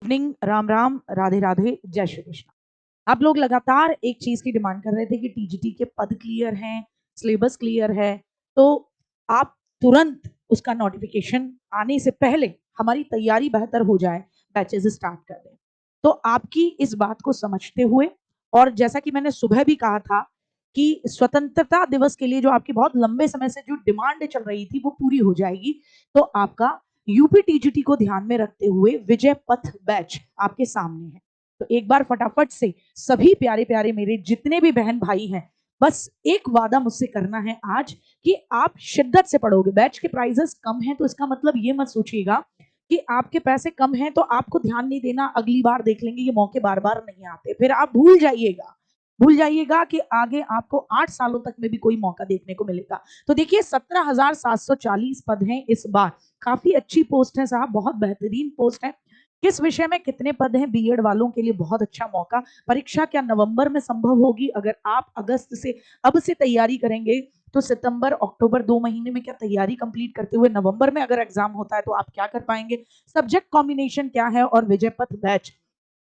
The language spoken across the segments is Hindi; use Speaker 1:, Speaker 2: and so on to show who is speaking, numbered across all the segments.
Speaker 1: इवनिंग, राम राम, राधे राधे, जय श्री कृष्ण। आप लोग लगातार एक चीज की डिमांड कर रहे थे कि टीजीटी के पद क्लियर हैं, सिलेबस क्लियर है, तो आप तुरंत उसका नोटिफिकेशन आने से पहले हमारी तैयारी बेहतर हो जाए, बैचेस स्टार्ट कर दें। तो आपकी इस बात को समझते हुए, और जैसा कि मैंने सुबह भी कहा था कि स्वतंत्रता दिवस के लिए जो आपकी बहुत लंबे समय से जो डिमांड चल रही थी वो पूरी हो जाएगी, तो आपका यूपी टीजीटी को ध्यान में रखते हुए विजय पथ बैच आपके सामने है। तो एक बार फटाफट से सभी प्यारे प्यारे मेरे जितने भी बहन भाई हैं, बस एक वादा मुझसे करना है आज कि आप शिद्दत से पढ़ोगे। बैच के प्राइजेस कम हैं तो इसका मतलब ये मत सोचिएगा कि आपके पैसे कम हैं तो आपको ध्यान नहीं देना, अगली बार देख लेंगे, ये मौके बार बार नहीं आते, फिर आप भूल जाइएगा कि आगे आपको 8 सालों तक में भी कोई मौका देखने को मिलेगा। तो देखिए 17,740 पद हैं इस बार, काफी अच्छी पोस्ट है साहब, बहुत बेहतरीन पोस्ट है। किस विषय में कितने पद हैं बीएड वालों के लिए, बहुत अच्छा मौका। परीक्षा क्या नवंबर में संभव होगी? अगर आप अगस्त से अब से तैयारी करेंगे तो सितंबर अक्टूबर 2 महीने में क्या तैयारी कंप्लीट करते हुए नवंबर में अगर एग्जाम होता है तो आप क्या कर पाएंगे? सब्जेक्ट कॉम्बिनेशन क्या है और विजय पथ बैच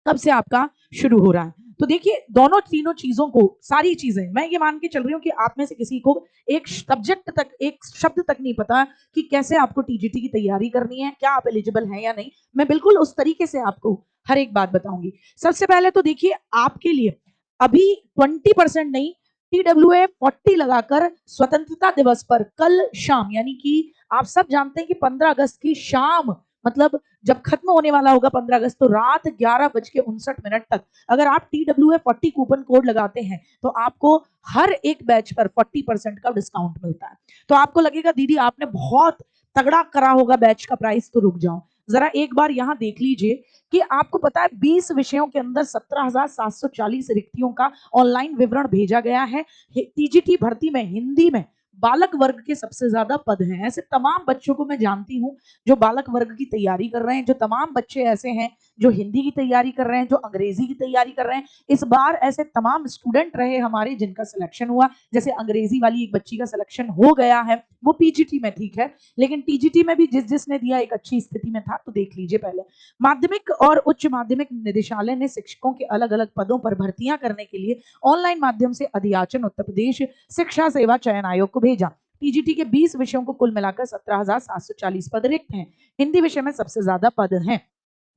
Speaker 1: कब से आपका शुरू हो रहा है? तो देखिए दोनों तीनों चीजों को, सारी चीजें मैं ये मान के चल रही हूँ कि आप में से किसी को एक सब्जेक्ट तक, एक शब्द तक नहीं पता कि कैसे आपको टीजीटी की तैयारी करनी है, क्या आप एलिजिबल हैं या नहीं। मैं बिल्कुल उस तरीके से आपको हर एक बात बताऊंगी। सबसे पहले तो देखिए आपके लिए अभी 20% नहीं, TWA 40 लगाकर स्वतंत्रता दिवस पर कल शाम, यानी कि आप सब जानते हैं कि 15 अगस्त की शाम, मतलब जब खत्म होने वाला होगा 15 अगस्त, तो रात 11:59 तक अगर आप TWA 40 कूपन कोड लगाते हैं तो आपको हर एक बैच पर 40% का डिस्काउंट मिलता है। तो आपको लगेगा दीदी आपने बहुत तगड़ा करा होगा बैच का प्राइस, तो रुक जाओ जरा एक बार यहां देख लीजिए कि आपको पता है 20 विषयों के अंदर 17,740 रिक्तियों का ऑनलाइन विवरण भेजा गया है। टीजीटी भर्ती में हिंदी में बालक वर्ग के सबसे ज्यादा पद हैं। ऐसे तमाम बच्चों को मैं जानती हूं जो बालक वर्ग की तैयारी कर रहे हैं, जो तमाम बच्चे ऐसे हैं जो हिंदी की तैयारी कर रहे हैं, जो अंग्रेजी की तैयारी कर रहे हैं। इस बार ऐसे तमाम स्टूडेंट रहे हमारे जिनका सिलेक्शन हुआ, जैसे अंग्रेजी वाली एक बच्ची का सिलेक्शन हो गया है, वो पीजीटी में, ठीक है, लेकिन टीजीटी में भी जिसने दिया एक अच्छी स्थिति में था। तो देख लीजिए पहले माध्यमिक और उच्च माध्यमिक निदेशालय ने शिक्षकों के अलग अलग पदों पर भर्तियां करने के लिए ऑनलाइन माध्यम से अधियाचन उत्तर प्रदेश शिक्षा सेवा चयन आयोग को भेजा। टीजीटी के 20 विषयों को कुल मिलाकर 17,740 पद रिक्त हैं। हिंदी विषय में सबसे ज्यादा पद हैं।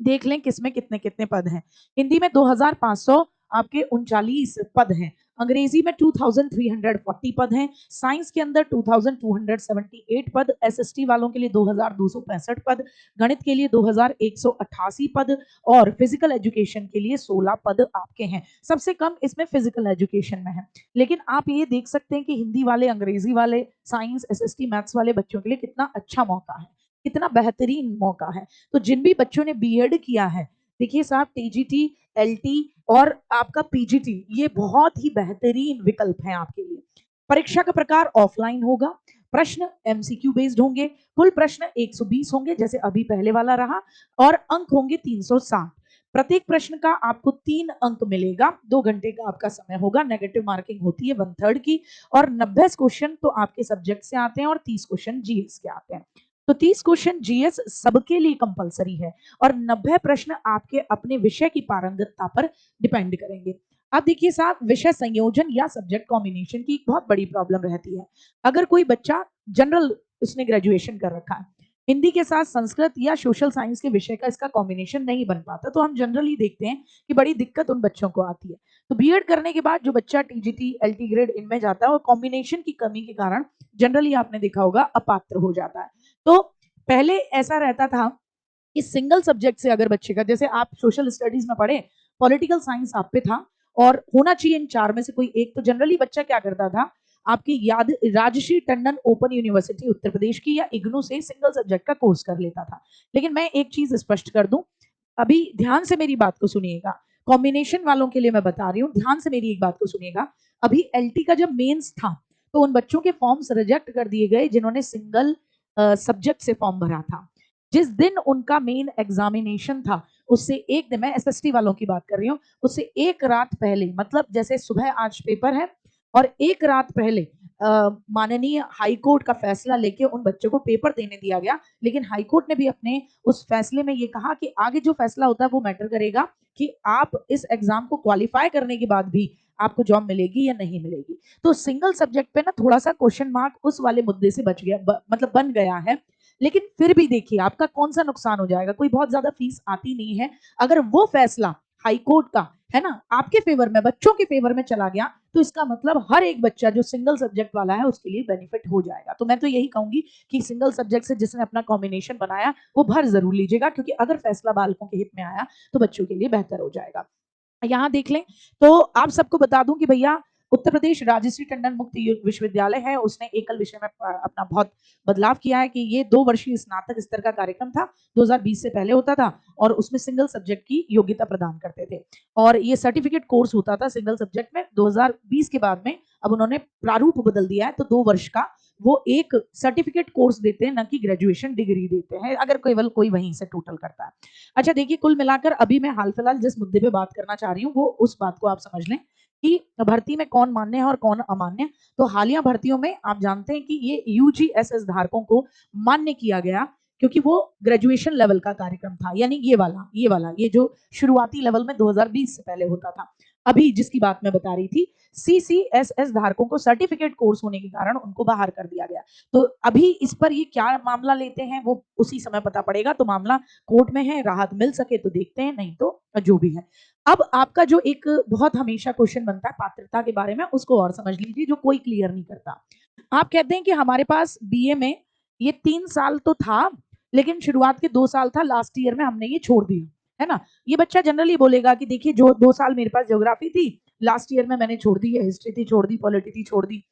Speaker 1: देख लें किसमें कितने कितने पद हैं। हिंदी में 2,500 आपके 39 पद हैं। अंग्रेजी में 2,340 पद हैं। साइंस के अंदर 2,278 पद, एसएसटी वालों के लिए 2,265 पद, गणित के लिए 2,188 पद और फिजिकल एजुकेशन के लिए 16 पद आपके हैं। सबसे कम इसमें फिजिकल एजुकेशन में है। लेकिन आप ये देख सकते हैं कि हिंदी वाले, अंग्रेजी वाले, साइंस, एसएसटी, मैथ्स वाले बच्चों के लिए कितना अच्छा मौका है, कितना बेहतरीन मौका है। तो जिन भी बच्चों ने बीएड किया है, देखिए साहब टीजीटी, एलटी और आपका पीजीटी ये बहुत ही बेहतरीन विकल्प है आपके लिए। परीक्षा का प्रकार ऑफलाइन होगा, प्रश्न एमसीक्यू बेस्ड होंगे, कुल प्रश्न 120 होंगे जैसे अभी पहले वाला रहा, और अंक होंगे 360। प्रत्येक प्रश्न का आपको 3 अंक मिलेगा, 2 घंटे का आपका समय होगा, नेगेटिव मार्किंग होती है 1/3 की, और 90 क्वेश्चन तो आपके सब्जेक्ट से आते हैं और 30 क्वेश्चन जीएस के आते हैं। तो 30 क्वेश्चन जीएस सबके लिए कंपलसरी है और 90 प्रश्न आपके अपने विषय की पारंगतता पर डिपेंड करेंगे। अब देखिए साहब, विषय संयोजन या सब्जेक्ट कॉम्बिनेशन की एक बहुत बड़ी प्रॉब्लम रहती है। अगर कोई बच्चा जनरल, उसने ग्रेजुएशन कर रखा है, हिंदी के साथ संस्कृत या सोशल साइंस के विषय का इसका कॉम्बिनेशन नहीं बन पाता, तो हम जनरली देखते हैं कि बड़ी दिक्कत उन बच्चों को आती है। तो बीएड करने के बाद जो बच्चा टीजीटी, एलटी ग्रेड इनमें जाता है, वो कॉम्बिनेशन की कमी के कारण जनरली आपने देखा होगा अपात्र हो जाता है। तो पहले ऐसा रहता था कि सिंगल सब्जेक्ट से अगर बच्चे का, जैसे आप सोशल स्टडीज में पढ़े, पॉलिटिकल साइंस आप पे था और होना चाहिए इन चार में से कोई एक, तो जनरली बच्चा क्या करता था, आपकी याद राजश्री टंडन ओपन यूनिवर्सिटी उत्तर प्रदेश की या इग्नू से सिंगल सब्जेक्ट का कोर्स कर लेता था। लेकिन मैं एक चीज स्पष्ट कर दूं, अभी ध्यान से मेरी बात को सुनिएगा, कॉम्बिनेशन वालों के लिए मैं बता रही हूँ, ध्यान से मेरी एक बात को सुनिएगा। अभी एलटी का जब मेंस था तो उन बच्चों के फॉर्म्स रिजेक्ट कर दिए गए जिन्होंने सिंगल सब्जेक्ट से फॉर्म भरा था। जिस दिन उनका मेन एग्जामिनेशन था उससे एक दिन, मैं एसएसटी वालों की बात कर रही हूँ, उससे एक रात पहले, मतलब जैसे सुबह आज पेपर है और एक रात पहले माननीय हाई कोर्ट का फैसला लेके उन बच्चों को पेपर देने दिया गया, लेकिन हाई कोर्ट ने भी अपने उस फैसले में ये कहा कि आगे जो फैसला होता है वो मैटर करेगा कि आप इस एग्जाम को क्वालिफाई करने के बाद भी आपको जॉब मिलेगी या नहीं मिलेगी। तो सिंगल सब्जेक्ट पे ना थोड़ा सा क्वेश्चन मार्क उस वाले मुद्दे से बच गया, मतलब बन गया है। लेकिन फिर भी देखिए आपका कौन सा नुकसान हो जाएगा, कोई बहुत ज्यादा फीस आती नहीं है। अगर वो फैसला हाई कोर्ट का है ना आपके फेवर में, बच्चों के फेवर में चला गया, तो इसका मतलब हर एक बच्चा जो सिंगल सब्जेक्ट वाला है उसके लिए बेनिफिट हो जाएगा। तो मैं तो यही कहूंगी कि सिंगल सब्जेक्ट से जिसने अपना कॉम्बिनेशन बनाया वो भर जरूर लीजिएगा, क्योंकि अगर फैसला बालकों के हित में आया तो बच्चों के लिए बेहतर हो जाएगा। यहाँ देख लें तो आप सबको बता दूं कि भैया उत्तर प्रदेश राजश्री टंडन मुक्त विश्वविद्यालय है, उसने एकल विषय में अपना बहुत बदलाव किया है कि ये 2 वर्षीय स्नातक स्तर का कार्यक्रम था, 2020 से पहले होता था, और उसमें सिंगल सब्जेक्ट की योग्यता प्रदान करते थे, और ये सर्टिफिकेट कोर्स होता था सिंगल सब्जेक्ट में। 2020 के बाद में अब उन्होंने प्रारूप बदल दिया है, तो 2 वर्ष का वो एक सर्टिफिकेट कोर्स देते हैं, न कि ग्रेजुएशन डिग्री देते हैं, अगर केवल कोई वहीं से टोटल करता है। अच्छा देखिए, कुल मिलाकर अभी मैं हाल फिलहाल जिस मुद्दे पे बात करना चाह रही हूँ वो उस बात को आप समझ लें कि भर्ती में कौन मान्य है और कौन अमान्य। तो हालिया भर्तियों में आप जानते हैं कि ये यूजीएसएस धारकों को मान्य किया गया, क्योंकि वो ग्रेजुएशन लेवल का कार्यक्रम था, यानी ये जो शुरुआती लेवल में 2020 से पहले होता था। अभी जिसकी बात मैं बता रही थी, सीसीएसएस धारकों को सर्टिफिकेट कोर्स होने के कारण उनको बाहर कर दिया गया। तो अभी इस पर ये क्या मामला लेते हैं वो उसी समय पता पड़ेगा। तो मामला कोर्ट में है, राहत मिल सके तो देखते हैं, नहीं तो जो भी है। अब आपका जो एक बहुत हमेशा क्वेश्चन बनता है पात्रता के बारे में, उसको और समझ लीजिए, जो कोई क्लियर नहीं करता। आप कहते हैं कि हमारे पास बीए में ये 3 साल तो था, लेकिन शुरुआत के 2 साल था, लास्ट ईयर में हमने ये छोड़ दिया, है ना। ये बच्चा जनरली बोलेगा कि देखिए जो 2 साल मेरे पास ज्योग्राफी थी, लास्ट ईयर में मैंने छोड़ दी है, हिस्ट्री थी छोड़ दी, पॉलिटी थी छोड़ दी,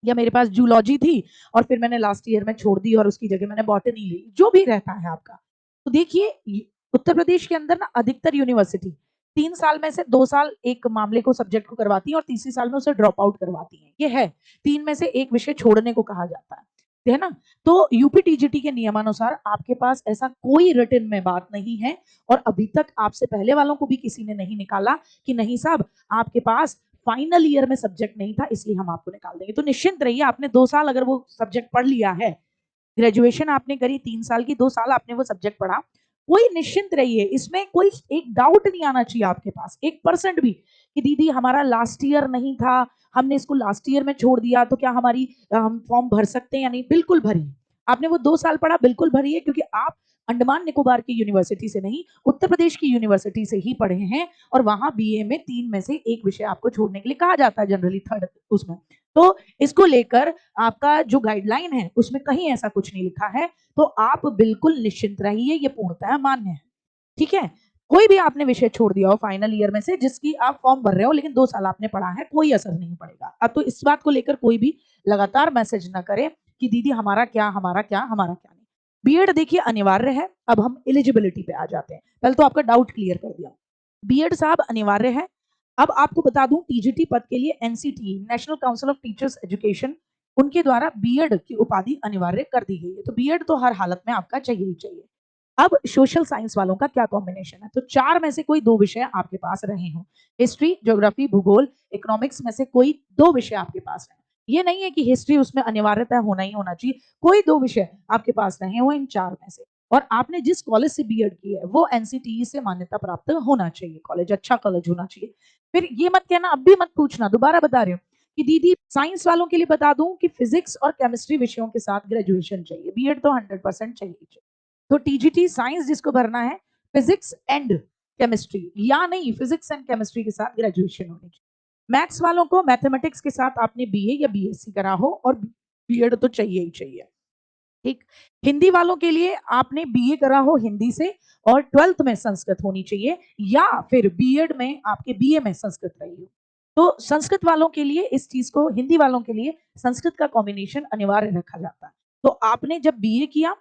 Speaker 1: या मेरे पास जूलॉजी थी और फिर मैंने लास्ट ईयर में छोड़ दी और उसकी जगह मैंने बॉटनी ली, जो भी रहता है आपका। तो देखिए उत्तर प्रदेश के अंदर ना अधिकतर यूनिवर्सिटी 3 साल में से 2 साल एक मामले को सब्जेक्ट को करवाती है और तीसरी साल में उसे ड्रॉप आउट करवाती है। ये है 3 में से एक विषय छोड़ने को कहा जाता है ना। तो यूपी टीजीटी के नियमानुसार आपके पास ऐसा कोई रिटन में बात नहीं है, और अभी तक आपसे पहले वालों को भी किसी ने नहीं निकाला कि नहीं साहब आपके पास फाइनल ईयर में सब्जेक्ट नहीं था इसलिए हम आपको निकाल देंगे। तो निश्चिंत रहिए, आपने 2 साल अगर वो सब्जेक्ट पढ़ लिया है, ग्रेजुएशन आपने करी 3 साल की, 2 साल आपने वो सब्जेक्ट पढ़ा, कोई निश्चिंत रहिए, इसमें कोई एक डाउट नहीं आना चाहिए आपके पास 1% भी कि दीदी हमारा लास्ट ईयर नहीं था, हमने इसको लास्ट ईयर में छोड़ दिया, तो क्या हमारी हम फॉर्म भर सकते हैं या नहीं। बिल्कुल भरिए, आपने वो 2 साल पढ़ा, बिल्कुल भरिए, क्योंकि आप अंडमान निकोबार की यूनिवर्सिटी से नहीं, उत्तर प्रदेश की यूनिवर्सिटी से ही पढ़े हैं, और वहां बीए में 3 में से एक विषय आपको छोड़ने के लिए कहा जाता है जनरली, थर्ड उसमें। तो इसको लेकर आपका जो गाइडलाइन है उसमें कहीं ऐसा कुछ नहीं लिखा है, तो आप बिल्कुल निश्चिंत रहिए, ये पूर्णतः मान्य है। ठीक है, कोई भी आपने विषय छोड़ दिया हो फाइनल ईयर में से जिसकी आप फॉर्म भर रहे हो, लेकिन 2 साल आपने पढ़ा है, कोई असर नहीं पड़ेगा। अब तो इस बात को लेकर कोई भी लगातार मैसेज ना करे कि दीदी हमारा क्या हमारा क्या हमारा क्या नहीं। बीएड देखिए अनिवार्य है। अब हम एलिजिबिलिटी पे आ जाते हैं, पहले तो आपका डाउट क्लियर कर दिया। बीएड साहब अनिवार्य है। अब आपको बता दूं, टीजीटी पद के लिए NCT, national council of teachers education, उनके द्वारा बीएड की उपाधि अनिवार्य कर दी गई है। तो बीएड तो हर हालत में आपका चाहिए ही चाहिए। अब सोशल साइंस वालों का क्या कॉम्बिनेशन है, तो 4 में से कोई 2 विषय आपके पास रहे हो, हिस्ट्री, ज्योग्राफी, भूगोल, इकोनॉमिक्स में से कोई 2 विषय आपके पास रहे। ये नहीं है कि हिस्ट्री उसमें अनिवार्यता होना ही होना चाहिए, कोई 2 विषय आपके पास रहे हो इन 4 में से, और आपने जिस कॉलेज से बीएड की है वो एनसीटीई से मान्यता प्राप्त होना चाहिए, कॉलेज अच्छा कॉलेज होना चाहिए। फिर ये मत कहना, अब भी मत पूछना, दोबारा बता रही हूँ कि दीदी साइंस वालों के लिए बता दूं कि फिजिक्स और केमिस्ट्री विषयों के साथ ग्रेजुएशन चाहिए, बीएड तो 100% चाहिए। तो टीजीटी साइंस जिसको भरना है, फिजिक्स एंड केमिस्ट्री, या नहीं फिजिक्स एंड केमिस्ट्री के साथ ग्रेजुएशन होनी चाहिए। मैथ्स वालों को मैथमेटिक्स के साथ आपने बीए या बीएससी करा हो, और बीएड तो चाहिए ही चाहिए। ठीक, हिंदी वालों के लिए आपने बीए करा हो हिंदी से, और 12th में संस्कृत होनी चाहिए, या फिर बीएड में आपके बीए में संस्कृत रही हो। तो संस्कृत वालों के लिए इस चीज को, हिंदी वालों के लिए संस्कृत का कॉम्बिनेशन अनिवार्य रखा जाता है। तो आपने जब बीए किया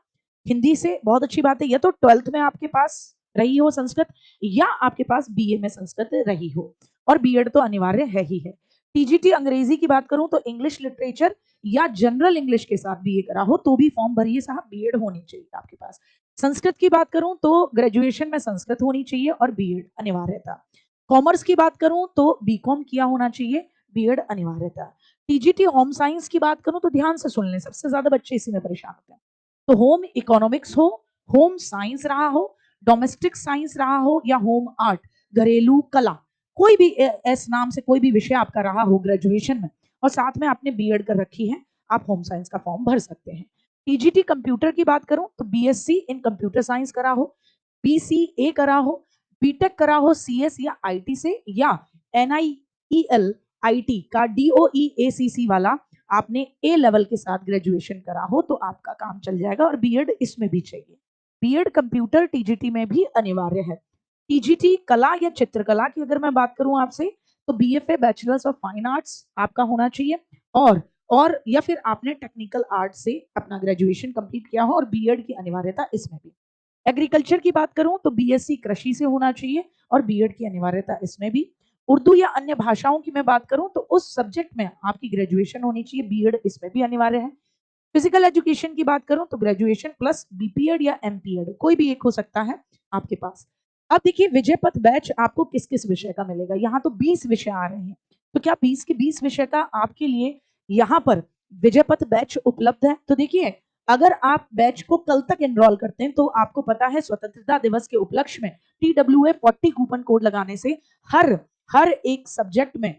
Speaker 1: हिंदी से, बहुत अच्छी बात है, या तो 12th में आपके पास रही हो संस्कृत, या आपके पास बीए में संस्कृत रही हो, और बीएड तो अनिवार्य है ही है। टीजीटी अंग्रेजी की बात करूं तो इंग्लिश लिटरेचर या जनरल इंग्लिश के साथ बीए करा हो तो भी फॉर्म भरिए साहब, बीएड होनी चाहिए आपके पास। संस्कृत की बात करूं तो ग्रेजुएशन में संस्कृत होनी चाहिए और बीएड अनिवार्य था। कॉमर्स की बात करूं तो बीकॉम किया होना चाहिए, बीएड अनिवार्य था। टीजीटी होम साइंस की बात करूं तो ध्यान से सुन लें, सबसे ज्यादा बच्चे इसी में परेशान होते हैं। तो होम इकोनॉमिक्स हो, होम साइंस रहा हो, डोमेस्टिक साइंस रहा हो, या होम आर्ट, घरेलू कला, कोई भी एस नाम से कोई भी विषय आपका रहा हो ग्रेजुएशन में और साथ में आपने बीएड कर रखी है, आप होम साइंस का फॉर्म भर सकते हैं। टीजीटी कंप्यूटर की बात करूं तो बीएससी इन कंप्यूटर साइंस करा हो, बीसीए करा हो, बीटेक करा हो सीएस या आईटी से, या एनआईईएल आईटी का डीओईएसीसी वाला आपने ए लेवल के साथ ग्रेजुएशन करा हो तो आपका काम चल जाएगा, और बीएड इसमें भी चाहिए। बीएड कंप्यूटर टीजीटी में भी अनिवार्य है। टीजीटी कला या चित्रकला की अगर मैं बात करूं आपसे, तो BFA bachelors of fine arts आपका होना चाहिए, और या फिर आपने टेक्निकल आर्ट से अपना ग्रेजुएशन कंप्लीट किया हो, और बीएड की अनिवार्यता इसमें भी। एग्रीकल्चर की बात करूं तो बीएससी कृषि से होना चाहिए और बीएड की अनिवार्यता इसमें भी। उर्दू या अन्य भाषाओं की मैं बात करूं तो उस सब्जेक्ट में आपकी ग्रेजुएशन होनी चाहिए, बीएड इसमें भी अनिवार्य है। फिजिकल एजुकेशन की बात करूं तो ग्रेजुएशन प्लस बीपीएड या एमपीएड कोई भी एक हो सकता है आपके पास। अब देखिए विजय पथ बैच आपको किस किस विषय का मिलेगा, यहाँ तो 20 विषय आ रहे हैं, तो क्या 20 के 20 विषय का आपके लिए यहाँ पर विजय पथ बैच उपलब्ध है? तो देखिए अगर आप बैच को कल तक एनरोल करते हैं तो आपको पता है स्वतंत्रता दिवस के उपलक्ष्य में TWA40 कूपन कोड लगाने से हर हर एक सब्जेक्ट में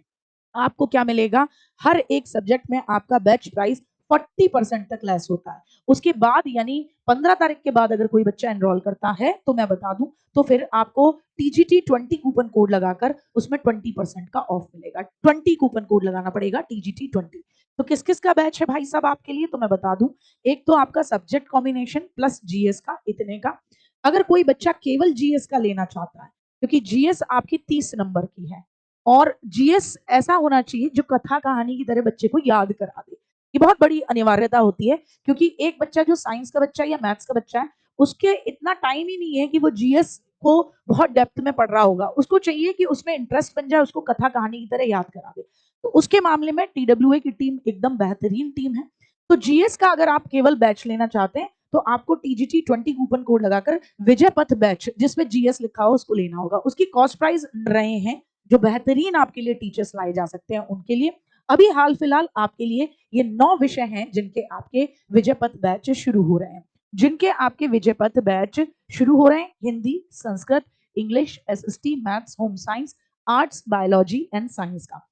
Speaker 1: आपको क्या मिलेगा, हर एक सब्जेक्ट में आपका बैच प्राइस 40% तक लेस होता है। उसके बाद यानी 15 तारीख के बाद अगर कोई बच्चा एनरोल करता है तो मैं बता दूं तो फिर आपको TGT20 कूपन कोड लगाकर उसमें 20% का ऑफ मिलेगा। 20 कूपन कोड लगाना पड़ेगा TGT20। तो किस किस का बैच है भाई साहब आपके लिए, तो मैं बता दूं, एक तो आपका सब्जेक्ट कॉम्बिनेशन प्लस जीएस का इतने का। अगर कोई बच्चा केवल जीएस का लेना चाहता है, क्योंकि जीएस आपकी 30 नंबर की है, और जीएस ऐसा होना चाहिए जो कथा कहानी की तरह बच्चे को याद करा दे, ये बहुत बड़ी अनिवार्यता होती है, क्योंकि एक बच्चा जो साइंस का बच्चा या मैथ्स का बच्चा है उसके इतना टाइम ही नहीं है कि वो जीएस को बहुत डेप्थ में पढ़ रहा होगा, उसको चाहिए कि उसमें इंटरेस्ट बन जाए, उसको कथा कहानी की तरह याद करा दे। तो उसके मामले में टीडब्ल्यूए की टीम एकदम बेहतरीन टीम है। तो जीएस का अगर आप केवल बैच लेना चाहते हैं तो आपको TGT20 कूपन कोड लगाकर विजय पथ बैच जिसमें जीएस लिखा हो उसको लेना होगा। उसकी कॉस्ट प्राइस रहे हैं जो बेहतरीन आपके लिए टीचर्स लाए जा सकते हैं उनके लिए। अभी हाल फिलहाल आपके लिए ये 9 विषय हैं जिनके आपके विजय पथ बैच शुरू हो रहे हैं, जिनके आपके विजय पथ बैच शुरू हो रहे हैं। Hindi, Sanskrit, English, SST, maths, home science, arts, biology and science का।